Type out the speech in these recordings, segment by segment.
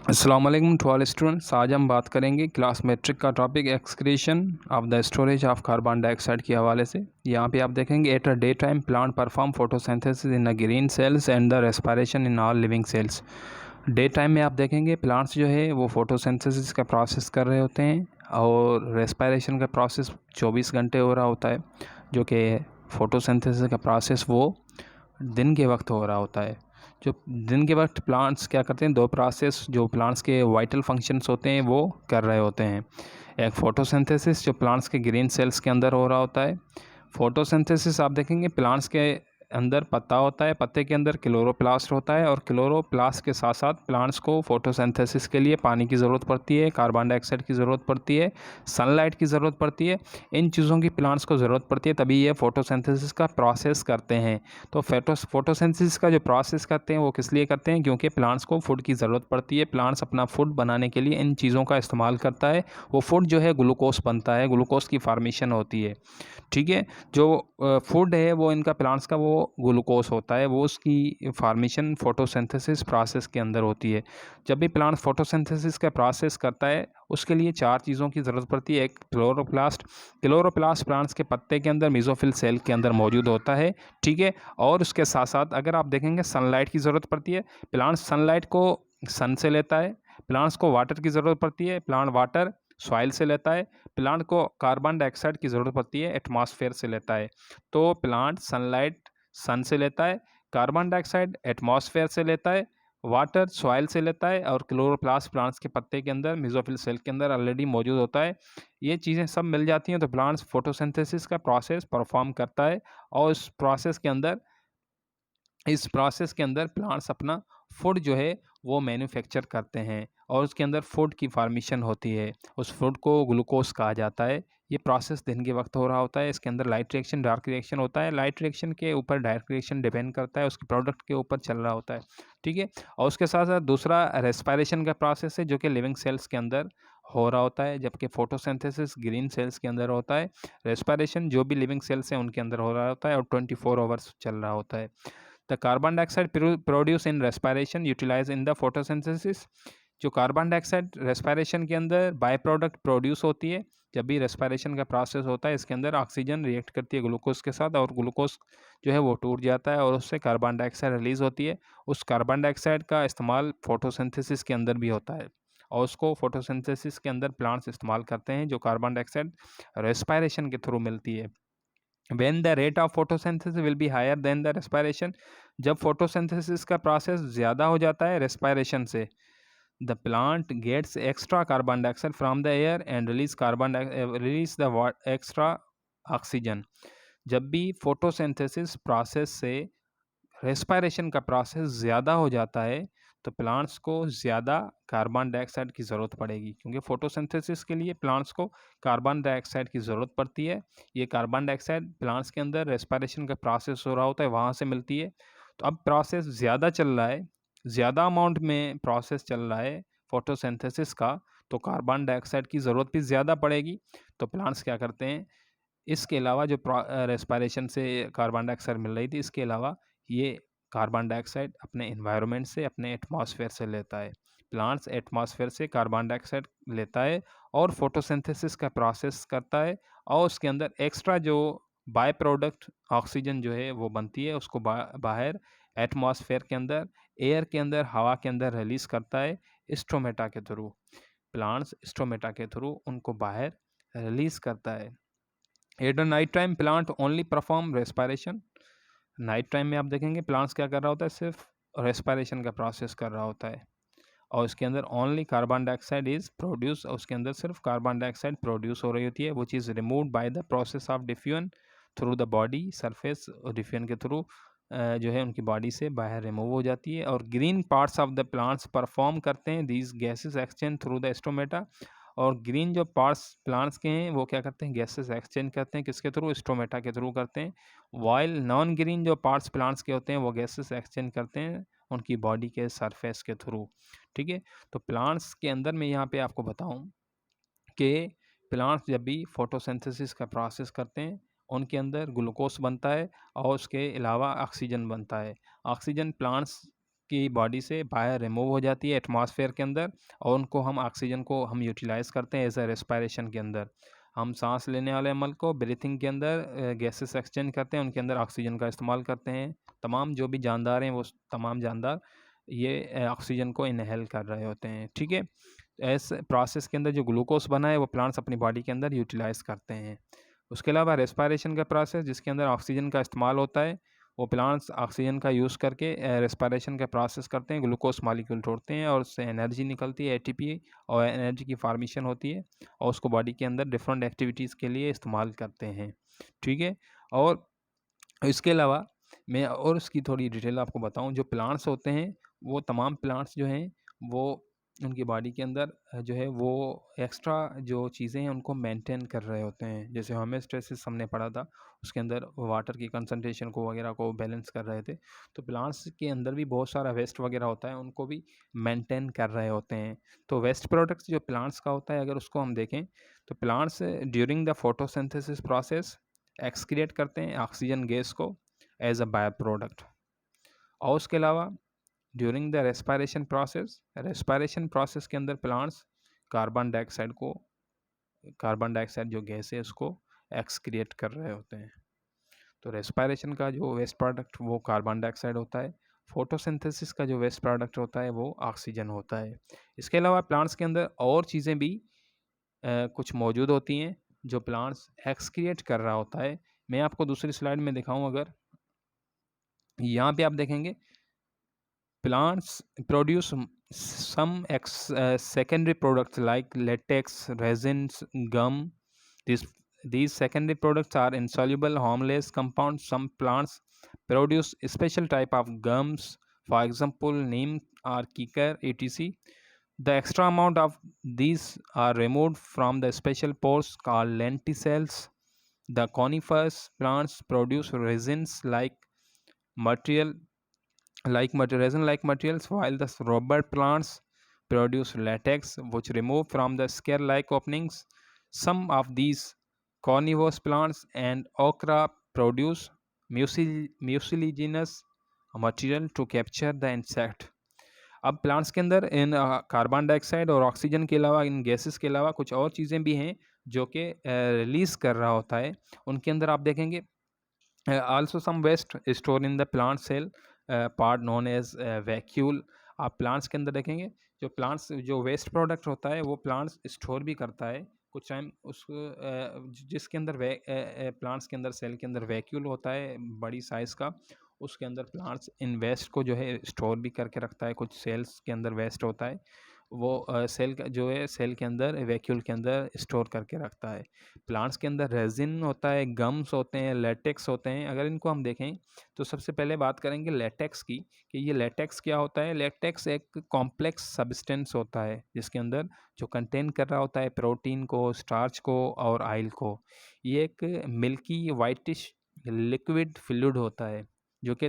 अस्सलाम वालेकुम to all students. आज हम बात करेंगे क्लास मेट्रिक का topic excretion of the storage of carbon dioxide के हवाले से। यहाँ पे आप देखेंगे at a day time plant perform photosynthesis in the green cells and the respiration in all living cells. Day time में आप देखेंगे प्लांट्स जो है वो फोटोसिंथेसिस का प्रोसेस कर रहे होते हैं और रेस्पिरेशन का प्रोसेस 24 घंटे हो रहा होता है, जो कि फोटोसिंथेसिस का प्रोसेस वो दिन के वक्त हो रहा होता है। जो दिन के वक्त प्लांट्स क्या करते हैं, दो प्रोसेस जो प्लांट्स के वाइटल फंक्शंस होते हैं वो कर रहे होते हैं। एक फोटोसिंथेसिस जो प्लांट्स के ग्रीन सेल्स के अंदर हो रहा होता है। फोटोसिंथेसिस आप देखेंगे प्लांट्स के अंदर पत्ता होता है, पत्ते के अंदर क्लोरोप्लास्ट होता है और क्लोरोप्लास्ट के साथ साथ प्लांट्स को फोटोसिंथेसिस के लिए पानी की ज़रूरत पड़ती है, कार्बन डाइऑक्साइड की ज़रूरत पड़ती है, सनलाइट की ज़रूरत पड़ती है। इन चीज़ों की प्लांट्स को ज़रूरत पड़ती है, तभी ये फोटोसिंथेसिस का प्रोसेस करते हैं। तो फोटोसिंथेसिस का जो प्रोसेस करते हैं वो किस लिए करते हैं, क्योंकि प्लांट्स को फूड की ज़रूरत पड़ती है। प्लांट्स अपना फूड बनाने के लिए इन चीज़ों का इस्तेमाल करता है। वो फूड जो है ग्लूकोज बनता है, ग्लूकोज की फार्मेशन होती है। ठीक है, जो फूड है वो इनका प्लांट्स का वो ग्लूकोज होता है, वो उसकी फार्मेशन फोटोसिंथेसिस प्रोसेस के अंदर होती है। जब भी प्लांट फोटोसिंथेसिस का प्रोसेस करता है उसके लिए चार चीज़ों की ज़रूरत पड़ती है। एक क्लोरोप्लास्ट, क्लोरोप्लास्ट प्लांट्स के पत्ते के अंदर मेसोफिल सेल के अंदर मौजूद होता है। ठीक है, और उसके साथ साथ अगर आप देखेंगे सनलाइट की ज़रूरत पड़ती है। प्लांट सनलाइट को सन से लेता है। प्लांट्स को वाटर की ज़रूरत पड़ती है, प्लांट वाटर सॉइल से लेता है। प्लांट को कार्बन डाइऑक्साइड की ज़रूरत पड़ती है, एटमॉस्फेयर से लेता है। तो प्लांट सनलाइट सन से लेता है, कार्बन डाइऑक्साइड एटमॉस्फेयर से लेता है, वाटर सॉइल से लेता है और क्लोरोप्लास्ट प्लांट्स के पत्ते के अंदर मेसोफिल सेल के अंदर ऑलरेडी मौजूद होता है। ये चीज़ें सब मिल जाती हैं तो प्लांट्स फोटोसिंथेसिस का प्रोसेस परफॉर्म करता है और इस प्रोसेस के अंदर प्लांट्स अपना फूड जो है वो मैन्युफैक्चर करते हैं और उसके अंदर फूड की फार्मेशन होती है। उस फूड को ग्लूकोज कहा जाता है। ये प्रोसेस दिन के वक्त हो रहा होता है। इसके अंदर लाइट रिएक्शन डार्क रिएक्शन होता है। लाइट रिएक्शन के ऊपर डार्क रिएक्शन डिपेंड करता है, उसके प्रोडक्ट के ऊपर चल रहा होता है। ठीक है, और उसके साथ साथ दूसरा रेस्पिरेशन का प्रोसेस है जो कि लिविंग सेल्स के अंदर हो रहा होता है, जबकि फोटोसिंथेसिस ग्रीन सेल्स के अंदर होता है। रेस्पिरेशन जो भी लिविंग सेल्स हैं उनके अंदर हो रहा होता है और 24 आवर्स चल रहा होता है। The carbon dioxide produced in respiration utilized in the photosynthesis। जो कार्बन डाइऑक्साइड रेस्पिरेशन के अंदर बाय प्रोडक्ट प्रोड्यूस होती है, जब भी रेस्पिरेशन का प्रोसेस होता है इसके अंदर ऑक्सीजन रिएक्ट करती है ग्लूकोज के साथ और ग्लूकोज जो है वो टूट जाता है और उससे कार्बन डाइऑक्साइड रिलीज होती है। उस कार्बन डाइऑक्साइड का इस्तेमाल फोटोसिंथेसिस के अंदर भी होता है और उसको फोटोसिंथेसिस के अंदर प्लांट्स इस्तेमाल करते हैं जो कार्बन डाइऑक्साइड रेस्पिरेशन के थ्रू मिलती है। when the rate of photosynthesis will be higher than the respiration। जब photosynthesis का process ज़्यादा हो जाता है respiration से, the plant gets extra carbon dioxide from the air and release the extra oxygen। जब भी photosynthesis process से रेस्पिरेशन का प्रोसेस ज़्यादा हो जाता है तो प्लांट्स को ज़्यादा कार्बन डाइऑक्साइड की ज़रूरत पड़ेगी, क्योंकि फोटोसिंथेसिस के लिए प्लांट्स को कार्बन डाइऑक्साइड की ज़रूरत पड़ती है। ये कार्बन डाइऑक्साइड प्लांट्स के अंदर रेस्पिरेशन का प्रोसेस हो रहा होता है वहाँ से मिलती है। तो अब प्रोसेस ज़्यादा चल रहा है, ज़्यादा अमाउंट में प्रोसेस चल रहा है फोटोसिंथेसिस का, तो कार्बन डाइऑक्साइड की ज़रूरत भी ज़्यादा पड़ेगी। तो प्लांट्स क्या करते हैं, इसके अलावा जो रेस्पिरेशन से कार्बन डाइऑक्साइड मिल रही थी, इसके अलावा ये कार्बन डाइऑक्साइड अपने एनवायरनमेंट से, अपने एटमॉस्फेयर से लेता है। प्लांट्स एटमॉस्फेयर से कार्बन डाइऑक्साइड लेता है और फोटोसिंथेसिस का प्रोसेस करता है और उसके अंदर एक्स्ट्रा जो बाय प्रोडक्ट ऑक्सीजन जो है वो बनती है उसको बाहर एटमॉस्फेयर के अंदर, एयर के अंदर, हवा के अंदर रिलीज करता है स्टोमेटा के थ्रू। प्लांट्स स्टोमेटा के थ्रू उनको बाहर रिलीज करता है। At the night time plant only perform respiration. Night time में आप देखेंगे प्लांट्स क्या कर रहा होता है, सिर्फ रेस्पिरेशन का प्रोसेस कर रहा होता है और उसके अंदर only carbon dioxide is produce, उसके अंदर सिर्फ कार्बन डाइऑक्साइड प्रोड्यूस हो रही होती है which is removed by the process of diffusion through the body surface. Diffusion के थ्रू जो है उनकी बॉडी से बाहर रिमूव हो जाती है और green parts of the plants perform करते हैं these gases exchange through the stomata. और ग्रीन जो पार्ट्स प्लांट्स के हैं वो क्या करते हैं, गैसेस एक्सचेंज करते हैं, किसके थ्रू, स्टोमेटा के थ्रू करते हैं। वाइल नॉन ग्रीन जो पार्ट्स प्लांट्स के होते हैं वो गैसेस एक्सचेंज करते हैं उनकी बॉडी के सरफेस के थ्रू। ठीक है, तो प्लांट्स के अंदर मैं यहाँ पे आपको बताऊँ कि प्लांट्स जब भी फोटोसिंथेसिस का प्रोसेस करते हैं उनके अंदर ग्लूकोज बनता है और उसके अलावा ऑक्सीजन बनता है। ऑक्सीजन प्लांट्स की बॉडी से बाहर रिमूव हो जाती है एटमॉस्फेयर के अंदर, और उनको हम ऑक्सीजन को हम यूटिलाइज़ करते हैं एज़ अ रेस्पिरेशन के अंदर। हम साँस लेने वाले अमल को ब्रीथिंग के अंदर गैसेस एक्सचेंज करते हैं, उनके अंदर ऑक्सीजन का इस्तेमाल करते हैं। तमाम जो भी जानदार हैं, वो तमाम जानदार ये ऑक्सीजन को इनहेल कर रहे होते हैं, ठीक है? इस प्रोसेस के अंदर जो ग्लूकोज़ बना है, वो प्लांट्स अपनी बॉडी के अंदर यूटिलाइज़ करते हैं। उसके अलावा रेस्पिरेशन का प्रोसेस, जिसके अंदर ऑक्सीजन का इस्तेमाल होता है, वो प्लांट्स ऑक्सीजन का यूज़ करके रेस्पिरेशन का प्रोसेस करते हैं, ग्लूकोज़ मॉलिक्यूल तोड़ते हैं और उससे एनर्जी निकलती है एटीपी, और एनर्जी की फॉर्मेशन होती है, और उसको बॉडी के अंदर डिफरेंट एक्टिविटीज़ के लिए इस्तेमाल करते हैं, ठीक है? और इसके अलावा मैं और उसकी थोड़ी डिटेल आपको बताऊँ, जो प्लांट्स होते हैं, वो तमाम प्लांट्स जो हैं, वो उनकी बॉडी के अंदर जो है वो एक्स्ट्रा जो चीज़ें हैं उनको मेंटेन कर रहे होते हैं। जैसे होम्योस्टेसिस हमने पढ़ा था, उसके अंदर वाटर की कंसंट्रेशन को वगैरह को बैलेंस कर रहे थे। तो प्लांट्स के अंदर भी बहुत सारा वेस्ट वगैरह होता है, उनको भी मेंटेन कर रहे होते हैं। तो वेस्ट प्रोडक्ट्स जो प्लांट्स का होता है, अगर उसको हम देखें, तो plants during the photosynthesis process excrete करते हैं ऑक्सीजन गैस को एज अ बाय प्रोडक्ट। और उसके अलावा ड्यूरिंग द रेस्पिरेशन प्रोसेस के अंदर प्लांट्स कार्बन डाइऑक्साइड जो गैस है उसको एक्सक्रिएट कर रहे होते हैं। तो रेस्पिरेशन का जो वेस्ट प्रोडक्ट वो कार्बन डाइऑक्साइड होता है, फोटोसिंथेसिस का जो वेस्ट प्रोडक्ट होता है वो ऑक्सीजन होता है। इसके अलावा प्लांट्स के अंदर और चीज़ें भी कुछ मौजूद होती हैं जो प्लांट्स एक्सक्रिएट कर रहा होता है। मैं आपको दूसरी स्लाइड में दिखाऊं, अगर यहाँ पे आप देखेंगे, plants produce some secondary products like latex, resins, gum. These, these secondary products are insoluble, harmless compounds. Some plants produce special type of gums, for example, neem or kikar, etc. The extra amount of these are removed from the special pores called lenticels. The coniferous plants produce resins material resin like materials, while the rubber plants produce latex which remove from the scale like openings. Some of these carnivorous plants and okra produce mucilaginous material to capture the insect. अब plants के अंदर इन carbon dioxide और oxygen के अलावा, इन gases के अलावा कुछ और चीज़ें भी हैं जो कि रिलीज़ कर रहा होता है। उनके अंदर आप देखेंगे also some waste stored in the plant cell, part known as vacuole. आप प्लांट्स के अंदर देखेंगे, जो वेस्ट प्रोडक्ट होता है वो प्लांट्स स्टोर भी करता है कुछ टाइम उसको, जिसके अंदर प्लांट्स के अंदर सेल के अंदर वैक्यूल होता है बड़ी साइज़ का, उसके अंदर प्लांट्स इन वेस्ट को जो है स्टोर भी करके रखता है। कुछ सेल्स के अंदर वेस्ट होता है, वो सेल का जो है सेल के अंदर वैक्यूल के अंदर स्टोर करके रखता है। प्लांट्स के अंदर रेजिन होता है, गम्स होते हैं, लेटेक्स होते हैं। अगर इनको हम देखें तो सबसे पहले बात करेंगे लेटेक्स की, कि ये लेटेक्स क्या होता है। लेटेक्स एक कॉम्प्लेक्स सब्सटेंस होता है जिसके अंदर जो कंटेन कर रहा होता है प्रोटीन को, स्टार्च को और ऑयल को। ये एक मिल्की वाइटिश लिक्विड फ्लूइड होता है जो कि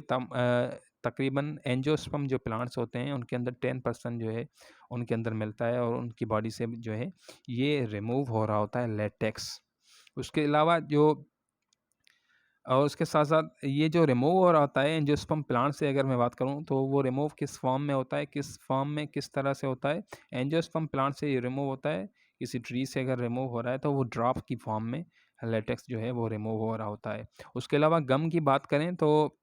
तकरीबन एंजियोस्पर्म जो प्लांट्स होते हैं उनके अंदर 10% जो है उनके अंदर मिलता है, और उनकी बॉडी से जो है ये रिमूव हो रहा होता है लेटेक्स। उसके अलावा जो और उसके साथ साथ ये जो रिमूव हो रहा होता है एंजियोस्पर्म प्लांट से, अगर मैं बात करूँ तो वो रिमूव किस फॉर्म में होता है, किस फॉर्म में किस तरह से होता है। एंजियोस्पर्म प्लांट से ये रिमूव होता है, किसी ट्री से अगर रिमूव हो रहा है तो वो ड्रॉप की फॉर्म में लेटेक्स जो है वो रिमूव हो रहा होता है। उसके अलावा गम की बात करें तो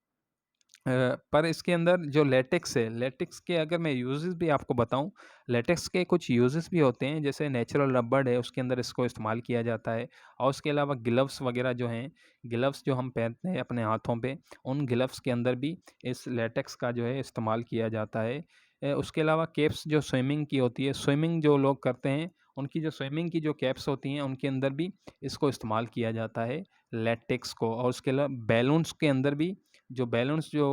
पर इसके अंदर जो लेटेक्स है, लेटेक्स के अगर मैं यूजेस भी आपको बताऊं, लेटेक्स के कुछ यूजेस भी होते हैं। जैसे नेचुरल रबड़ है, उसके अंदर इसको इस्तेमाल किया जाता है। और उसके अलावा ग्लव्स वगैरह जो हैं, ग्लव्स जो हम पहनते हैं अपने हाथों पे, उन ग्लव्स के अंदर भी इस लेटेक्स का जो है इस्तेमाल किया जाता है। उसके अलावा कैप्स जो स्विमिंग की होती है, स्विमिंग जो लोग करते हैं उनकी जो स्विमिंग की जो कैप्स होती हैं उनके अंदर भी इसको इस्तेमाल किया जाता है लेटेक्स को। और उसके अलावा बैलून्स के अंदर भी, जो बैलून्स जो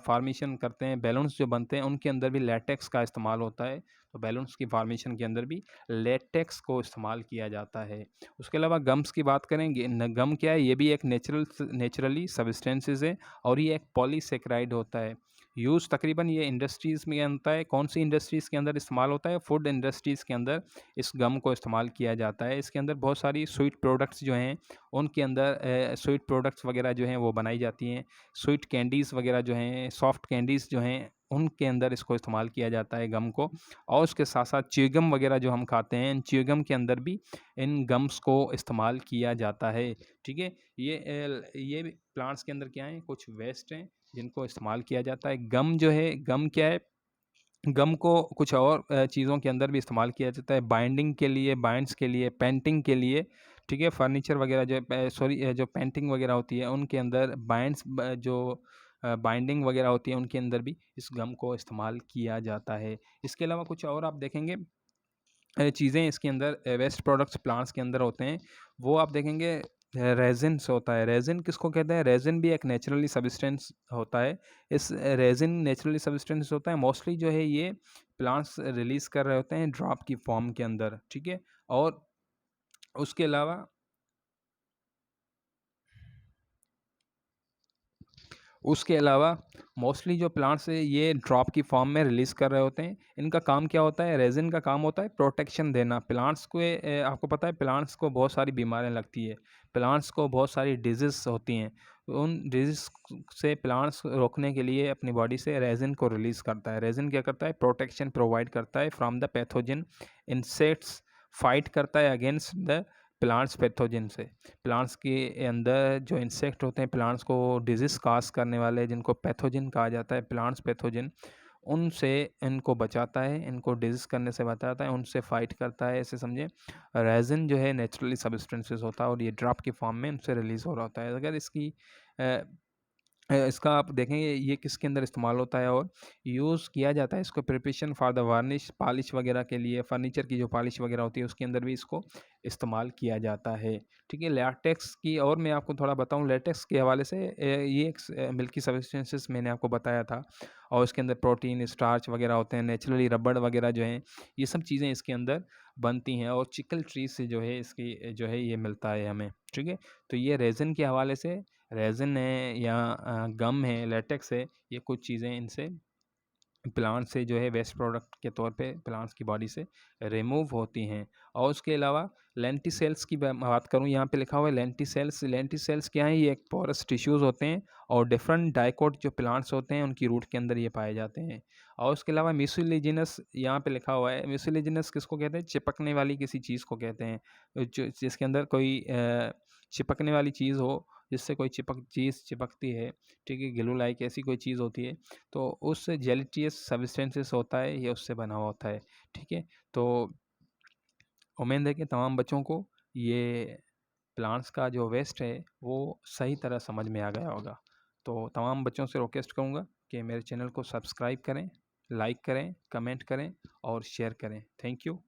फॉर्मेशन करते हैं, बैलून्स जो बनते हैं उनके अंदर भी लेटेक्स का इस्तेमाल होता है। तो बैलून्स की फॉर्मेशन के अंदर भी लेटेक्स को इस्तेमाल किया जाता है। उसके अलावा गम्स की बात करेंगे, गम क्या है, ये भी एक नेचुरली सब्सटेंसेस है, और ये एक पॉलीसेकेराइड होता है। यूज़ तकरीबन ये इंडस्ट्रीज़ में होता है। कौन सी इंडस्ट्रीज़ के अंदर इस्तेमाल होता है? फूड इंडस्ट्रीज़ के अंदर इस गम को इस्तेमाल किया जाता है। इसके अंदर बहुत सारी स्वीट प्रोडक्ट्स जो हैं उनके अंदर स्वीट प्रोडक्ट्स वगैरह जो हैं वो बनाई जाती हैं। स्वीट कैंडीज़ वगैरह जो हैं, सॉफ्ट कैंडीज़ जो हैं, उनके अंदर इसको इस्तेमाल किया जाता है गम को। और उसके साथ-साथ च्युइंगम वगैरह जो हम खाते हैं, इन च्युइंगम के अंदर भी इन गम्स को इस्तेमाल किया जाता है, ठीक है? ये भी प्लांट्स के अंदर क्या है, कुछ वेस्ट हैं जिनको इस्तेमाल किया जाता है। गम जो है, गम क्या है, गम को कुछ और चीज़ों के अंदर भी इस्तेमाल किया जाता है, बाइंडिंग के लिए, बाइंड्स के लिए, पेंटिंग के लिए, ठीक है? फर्नीचर वगैरह जो जो पेंटिंग वगैरह होती है, उनके अंदर बाइंड्स जो बाइंडिंग वगैरह होती है, उनके अंदर भी इस गम को इस्तेमाल किया जाता है। इसके अलावा कुछ और आप देखेंगे चीज़ें इसके अंदर वेस्ट प्रोडक्ट्स प्लांट्स के अंदर होते हैं, वो आप देखेंगे रेज़िन्स होता है। रेज़िन किसको कहते हैं? रेज़िन भी एक नेचुरली सब्सटेंस होता है। इस रेज़िन नेचुरली सब्सटेंस होता है, मोस्टली जो है ये प्लांट्स रिलीज़ कर रहे होते हैं ड्रॉप की फॉर्म के अंदर, ठीक है? और उसके अलावा उसके अलावा मोस्टली जो प्लांट्स है ये ड्रॉप की फॉर्म में रिलीज़ कर रहे होते हैं। इनका काम क्या होता है? रेज़िन का काम होता है प्रोटेक्शन देना। प्लांट्स को आपको पता है प्लांट्स को बहुत सारी बीमारियाँ लगती है। प्लांट्स को बहुत सारी डिज़ीज़ होती हैं। उन डिज़ीज़ से प्लांट्स रोकने के लिए अपनी बॉडी से रेज़िन को रिलीज़ करता है। रेज़िन क्या करता है? प्रोटेक्शन प्रोवाइड करता है from the pathogen insects, fight करता है अगेंस्ट द प्लांट्स पैथोजन से। प्लांट्स के अंदर जो इंसेक्ट होते हैं प्लांट्स को डिजीज़ काज़ करने वाले, जिनको पैथोजन कहा जाता है, प्लांट्स पैथोजन, उनसे इनको बचाता है, इनको डिजीज़ करने से बचाता है, उनसे फाइट करता है, ऐसे समझें। रेज़िन जो है नेचुरली सब्सटेंसेस होता है और ये ड्रॉप की फॉर्म में इनसे रिलीज़ हो रहा होता है। अगर अ इसका आप देखेंगे ये किसके अंदर इस्तेमाल होता है और यूज़ किया जाता है इसको preparation for the varnish, polish वगैरह के लिए, फर्नीचर की जो पॉलिश वगैरह होती है उसके अंदर भी इसको इस्तेमाल किया जाता है, ठीक है? लैटेक्स की और मैं आपको थोड़ा बताऊँ, लेटेक्स के हवाले से ये एक मिल्की सब्सटेंसेस मैंने आपको बताया था और इसके अंदर प्रोटीन, स्टार्च वगैरह होते हैं, नेचुरली रबड़ वगैरह जो हैं, ये सब चीज़ें इसके अंदर बनती हैं और चिकल ट्री से जो है इसकी जो है ये मिलता है हमें, ठीक है? तो ये रेज़िन के हवाले से, रेज़िन है या गम है, लेटेक्स है, ये कुछ चीज़ें इनसे प्लांट से जो है वेस्ट प्रोडक्ट के तौर पे प्लांट्स की बॉडी से रिमूव होती हैं। और उसके अलावा लेंटिसेल्स की बात करूँ, यहाँ पे लिखा हुआ है लेंटिसेल्स। लेंटिसेल्स क्या है? ये एक पोरस टिश्यूज़ होते हैं और डिफरेंट डाइकोट जो प्लांट्स होते हैं उनकी रूट के अंदर ये पाए जाते हैं। और उसके अलावा म्यूसिलेजिनस यहाँ पे लिखा हुआ है। म्यूसिलेजिनस किसको कहते हैं? चिपकने वाली किसी चीज़ को कहते हैं, जो जिसके अंदर कोई चिपकने वाली चीज़ हो, जिससे कोई चीज़ चिपकती है, ठीक है? ग्लू लाइक ऐसी कोई चीज़ होती है, तो उस जेलिटियस सब्सटेंसेस होता है, ये उससे बना हुआ होता है, ठीक है? तो उम्मीद है कि तमाम बच्चों को ये प्लांट्स का जो वेस्ट है, वो सही तरह समझ में आ गया होगा। तो तमाम बच्चों से रिक्वेस्ट करूँगा कि मेरे चैनल को सब्सक्राइब करें, लाइक करें, कमेंट करें और शेयर करें। Thank you.